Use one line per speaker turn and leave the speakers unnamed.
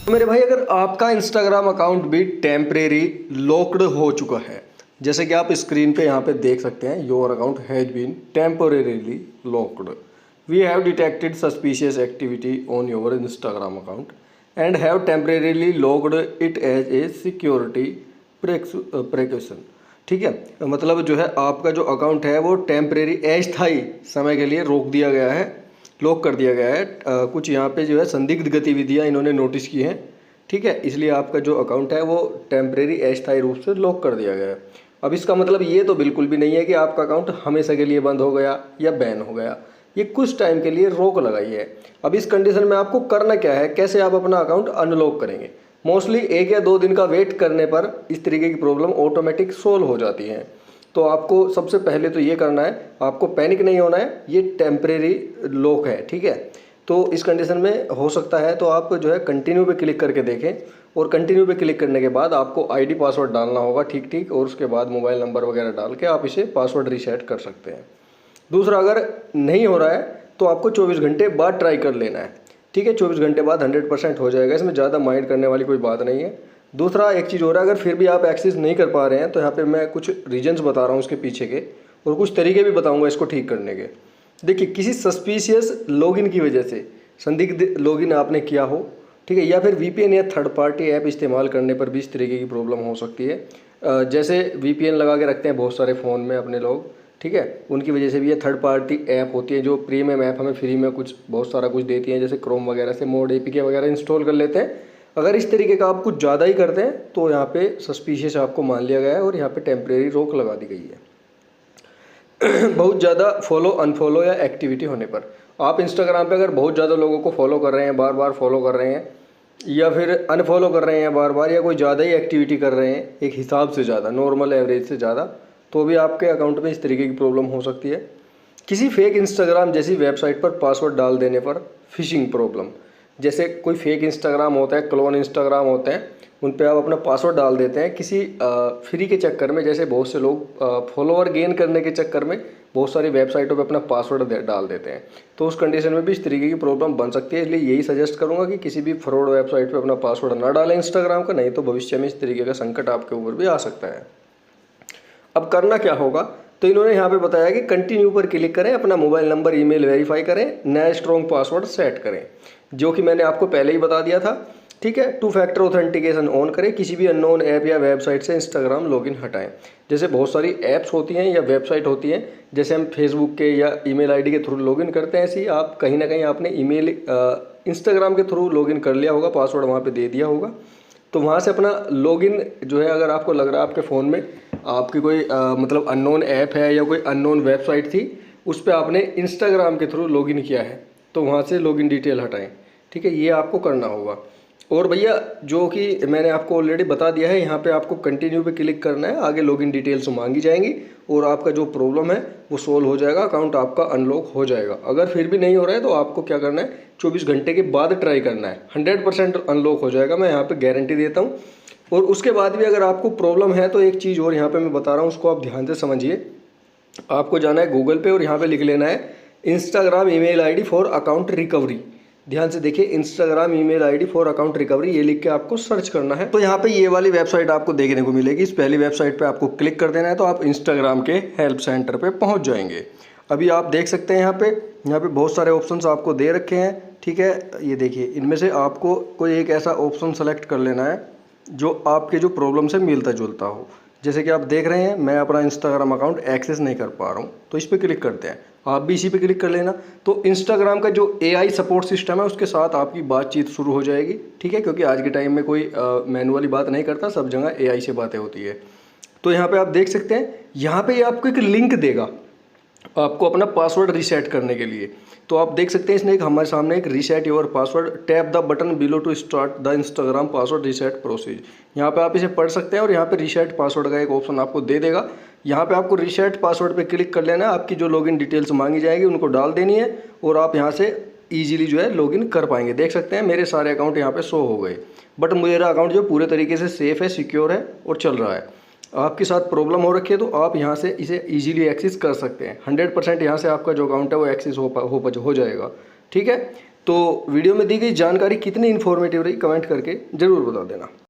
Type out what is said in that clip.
तो मेरे भाई, अगर आपका इंस्टाग्राम अकाउंट भी टेम्परेरी लॉक्ड हो चुका है, जैसे कि आप स्क्रीन पे यहाँ पे देख सकते हैं, your account has been temporarily locked, we have detected suspicious activity on your Instagram account and have temporarily locked it as a security precaution. ठीक है, मतलब जो है आपका जो अकाउंट है वो टेम्परेरी अस्थायी समय के लिए रोक दिया गया है, लॉक कर दिया गया है। कुछ यहाँ पे जो है संदिग्ध गतिविधियाँ इन्होंने नोटिस की हैं। ठीक है, इसलिए आपका जो अकाउंट है वो टेम्परेरी अस्थायी रूप से लॉक कर दिया गया है। अब इसका मतलब ये तो बिल्कुल भी नहीं है कि आपका अकाउंट हमेशा के लिए बंद हो गया या बैन हो गया, ये कुछ टाइम के लिए रोक लगाई है। अब इस कंडीशन में आपको करना क्या है, कैसे आप अपना अकाउंट अनलॉक करेंगे। मोस्टली 1 या 2 दिन का वेट करने पर इस तरीके की प्रॉब्लम ऑटोमेटिक सोल्व हो जाती है। तो आपको सबसे पहले तो ये करना है, आपको पैनिक नहीं होना है, ये टेम्परेरी लॉक है। ठीक है, तो इस कंडीशन में हो सकता है तो आप जो है कंटिन्यू पे क्लिक करके देखें, और कंटिन्यू पे क्लिक करने के बाद आपको आईडी पासवर्ड डालना होगा ठीक, और उसके बाद मोबाइल नंबर वगैरह डाल के आप इसे पासवर्ड रीसेट कर सकते हैं। दूसरा, अगर नहीं हो रहा है तो आपको 24 घंटे बाद ट्राई कर लेना है। ठीक है, 24 घंटे बाद 100% हो जाएगा, इसमें ज़्यादा माइंड करने वाली कोई बात नहीं है। दूसरा एक चीज़ हो रहा है, अगर फिर भी आप एक्सेस नहीं कर पा रहे हैं तो यहाँ पे मैं कुछ रीजंस बता रहा हूँ उसके पीछे के, और कुछ तरीके भी बताऊँगा इसको ठीक करने के। देखिए, किसी सस्पिशियस लॉगिन की वजह से संदिग्ध लॉगिन आपने किया हो, ठीक है, या फिर वीपीएन या थर्ड पार्टी ऐप इस्तेमाल करने पर भी इस तरीके की प्रॉब्लम हो सकती है। जैसे वीपीएन लगा के रखते हैं बहुत सारे फ़ोन में अपने लोग, ठीक है, उनकी वजह से भी ये थर्ड पार्टी ऐप होती है जो प्रीमियम ऐप हमें फ्री में कुछ बहुत सारा कुछ देती हैं, जैसे क्रोम वगैरह से मोड एपीके वगैरह इंस्टॉल कर लेते हैं। अगर इस तरीके का आप कुछ ज़्यादा ही करते हैं तो यहाँ पे सस्पिशियस आपको मान लिया गया है और यहाँ पे टेम्परेरी रोक लगा दी गई है। बहुत ज़्यादा फॉलो अनफॉलो या एक्टिविटी होने पर, आप इंस्टाग्राम पे अगर बहुत ज़्यादा लोगों को फॉलो कर रहे हैं, बार बार फॉलो कर रहे हैं, या फिर अनफॉलो कर रहे हैं बार बार, या कोई ज़्यादा ही एक्टिविटी कर रहे हैं एक हिसाब से ज़्यादा, नॉर्मल एवरेज से ज़्यादा, तो भी आपके अकाउंट में इस तरीके की प्रॉब्लम हो सकती है। किसी फेक इंस्टाग्राम जैसी वेबसाइट पर पासवर्ड डाल देने पर फिशिंग प्रॉब्लम, जैसे कोई फेक इंस्टाग्राम होता है, क्लोन इंस्टाग्राम होते हैं, उन पे आप अपना पासवर्ड डाल देते हैं किसी फ्री के चक्कर में। जैसे बहुत से लोग फॉलोअर गेन करने के चक्कर में बहुत सारी वेबसाइटों पे अपना पासवर्ड डाल देते हैं, तो उस कंडीशन में भी इस तरीके की प्रॉब्लम बन सकती है। इसलिए यही सजेस्ट करूंगा कि किसी भी फ्रॉड वेबसाइट पे अपना पासवर्ड ना डालें इंस्टाग्राम का, नहीं तो भविष्य में इस तरीके का संकट आपके ऊपर भी आ सकता है। अब करना क्या होगा, तो इन्होंने यहाँ पे बताया कि कंटिन्यू पर क्लिक करें, अपना मोबाइल नंबर ईमेल वेरीफाई करें, नया स्ट्रॉन्ग पासवर्ड सेट करें, जो कि मैंने आपको पहले ही बता दिया था। ठीक है, 2 फैक्टर ऑथेंटिकेशन ऑन करें, किसी भी अननोन ऐप या वेबसाइट से इंस्टाग्राम लॉगिन हटाएं। जैसे बहुत सारी ऐप्स होती हैं या वेबसाइट होती हैं, जैसे हम फेसबुक के या ईमेल आईडी के थ्रू लॉगिन करते हैं, ऐसे ही आप कहीं ना कहीं आपने ईमेल इंस्टाग्राम के थ्रू लॉगिन कर लिया होगा, पासवर्ड वहाँ पे दे दिया होगा, तो वहाँ से अपना लॉगिन जो है, अगर आपको लग रहा है आपके फ़ोन में आपकी कोई मतलब अननोन ऐप है या कोई अननोन वेबसाइट थी, उस पर आपने इंस्टाग्राम के थ्रू लॉगिन किया है, तो वहाँ से लॉगिन डिटेल हटाएं। ठीक है, ये आपको करना होगा। और भैया, जो कि मैंने आपको ऑलरेडी बता दिया है, यहाँ पे आपको कंटिन्यू पे क्लिक करना है, आगे लॉगिन डिटेल्स मांगी जाएंगी और आपका जो प्रॉब्लम है वो सोल्व हो जाएगा, अकाउंट आपका अनलॉक हो जाएगा। अगर फिर भी नहीं हो रहा है तो आपको क्या करना है, 24 घंटे के बाद ट्राई करना है, 100% अनलॉक हो जाएगा, मैं यहाँ पे गारंटी देता हूँ। और उसके बाद भी अगर आपको प्रॉब्लम है तो एक चीज़ और यहाँ पे मैं बता रहा हूँ, उसको आप ध्यान से समझिए। आपको जाना है गूगल पे और यहाँ पे लिख लेना है Instagram email ID for account recovery. ध्यान से देखिए, Instagram email ID for account recovery, ये लिख के आपको सर्च करना है। तो यहाँ पे ये वाली वेबसाइट आपको देखने को मिलेगी। इस पहली वेबसाइट पे आपको क्लिक कर देना है, तो आप इंस्टाग्राम के हेल्प सेंटर पे पहुँच जाएंगे। अभी आप देख सकते हैं यहाँ पे बहुत सारे ऑप्शंस आपको दे रखे हैं। ठीक है, ये देखिए, इनमें से आपको कोई एक ऐसा ऑप्शन सेलेक्ट कर लेना है जो आपके जो प्रॉब्लम से मिलता जुलता हो। जैसे कि आप देख रहे हैं, मैं अपना इंस्टाग्राम अकाउंट एक्सेस नहीं कर पा रहा हूँ, तो इस पर क्लिक करते हैं। आप भी इसी पे क्लिक कर लेना। तो इंस्टाग्राम का जो एआई सपोर्ट सिस्टम है उसके साथ आपकी बातचीत शुरू हो जाएगी। ठीक है, क्योंकि आज के टाइम में कोई मैनुअली बात नहीं करता, सब जगह एआई से बातें होती है। तो यहाँ पे आप देख सकते हैं, यहाँ पे आपको एक लिंक देगा आपको अपना पासवर्ड रीसेट करने के लिए। तो आप देख सकते हैं, इसने हमारे सामने एक reset your password, tap the button below to start the Instagram password reset process. यहाँ पे आप इसे पढ़ सकते हैं और यहाँ पे रीसेट पासवर्ड का एक ऑप्शन आपको दे देगा। यहाँ पे आपको रीसेट पासवर्ड पे क्लिक कर लेना है, आपकी जो लॉगिन डिटेल्स मांगी जाएगी उनको डाल देनी है और आप यहाँ से ईजिली जो है लॉगिन कर पाएंगे। देख सकते हैं मेरे सारे अकाउंट यहाँ पे शो हो गए, बट मेरा अकाउंट जो पूरे तरीके से सेफ़ है, सिक्योर है और चल रहा है। आपके साथ प्रॉब्लम हो रखी है तो आप यहाँ से इसे इजीली एक्सेस कर सकते हैं। 100% यहाँ से आपका जो अकाउंट है वो एक्सेस हो जाएगा। ठीक है, तो वीडियो में दी गई जानकारी कितनी इन्फॉर्मेटिव रही कमेंट करके ज़रूर बता देना।